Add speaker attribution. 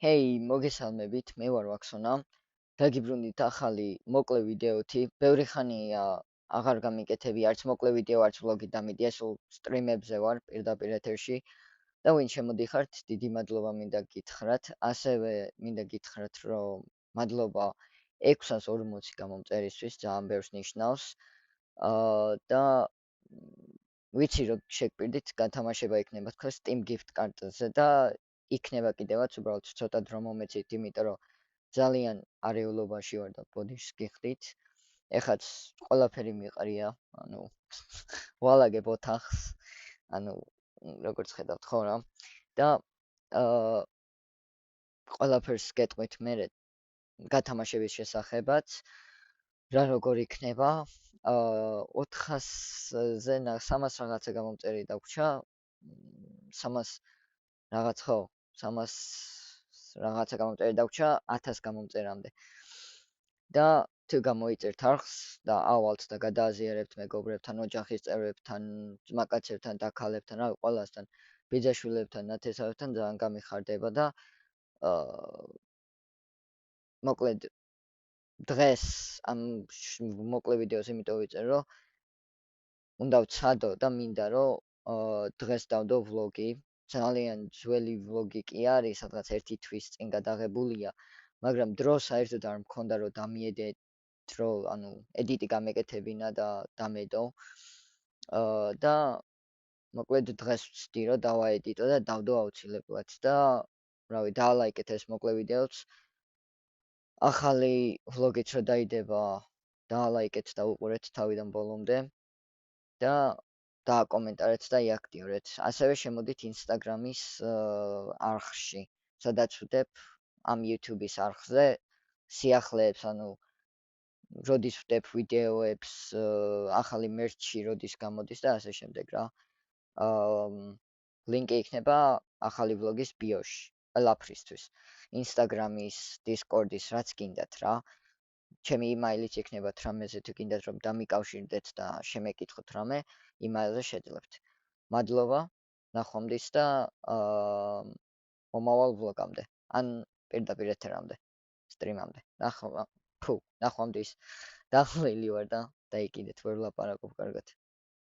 Speaker 1: ჰეი, მოგესალმებით, მე ვარ ვაქსონა. დაგიბრუნდით ახალი მოკლე ვიდეოთი. ბევრი ხანია აღარ გამიკეთები არც მოკლე ვიდეო, არც ვლოგი დამიდია, სულ სტრიმებზე ვარ პირდაპირ ეთერში. და ვინ შემოდიხართ, დიდი მადლობა მინდა გითხრათ. ასევე მინდა გითხრათ, რომ მადლობა 640 გამომწერისთვის, ძალიან ბევრს ნიშნავს. და ვიცი რომ შეგპირდით გათამაშება იქნება თქვენ Steam gift card-ზე და იქნება კიდევაც უბრალოდ ცოტა დრო მომეცით, იმიტომ რომ ძალიან არეულობაში ვარ და ბოდიშს გიხდით. ეხაც ყველაფერი მიყრია, ანუ ვალაგებ ოთახს, ანუ როგორც ხედავთ ხო რა. და აა ყველაფერს გეტყვით მერე გათამაშების შესახებაც. რა როგორ იქნება? 400-ზე 300 რაღაცა გამომწერი დაგვრჩა. 300 რაღაც ხო, 300 რაღაცა გამომწერი დაგვრჩა 1000 გამომწერამდე. და თუ გამოიწერთ არხს და ავალთ და გადააზიარებთ მეგობრებთან, ოჯახის წევრებთან, ძმაკაცებთან და ქალებთან, რავი, ყველასთან, ბიძაშვილებთან, ნათესავებთან ძალიან გამიხარდება და აა მოკლედ დღეს ამ მოკლე ვიდეოს იმიტომ ვიწერე, რომ უნდა ვცადო და მინდა რომ დღეს დავდო ვლოგი. ძალიან ძველი ვლოგი კი არის, სადღაც 1 თვის წინ გადაღებულია, მაგრამ დრო საერთოდ არ მქონდა რომ დამიედე დრო, ანუ ედიტი გამეკეთებინა და დამედო. და მოკლედ დღეს ვცდი რომ დავაედიტო და დავდო აუცილებლად და რავი, დაალაიკეთ ეს მოკლე ვიდეოც. ახალი ვლოგიც რო დაიდება, დაალაიკეთ და უყურეთ თავიდან ბოლომდე და დააკომენტარეთ და იაქტიურეთ. ასევე შემოდით Instagram-ის არხში, სადაც ვდებ ამ YouTube-ის არხზე სიახლეებს, ანუ როდის ვდებ ვიდეოებს, ახალი მერჩი როდის გამოდის და ასე შემდეგ რა. ლინკი იქნება ახალი ვლოგის ბიოში, ყველაფრისთვის. Instagram-ის, Discord-ის, რაც გინდათ რა. ჩემი იმეილიც იქნება რამეზე თუ გინდათ რომ დამიკავშირდეთ და შემეკითხოთ რამე, იმეილზე შეძლებთ. მადლობა, ნახვამდის და მომავალ ვლოგამდე, ან პირდაპირ ეთერამდე, სტრიმამდე. ნახვამდის. დახლილი ვარ და დაიკიდეთ, ვერ ვლაპარაკობ კარგად.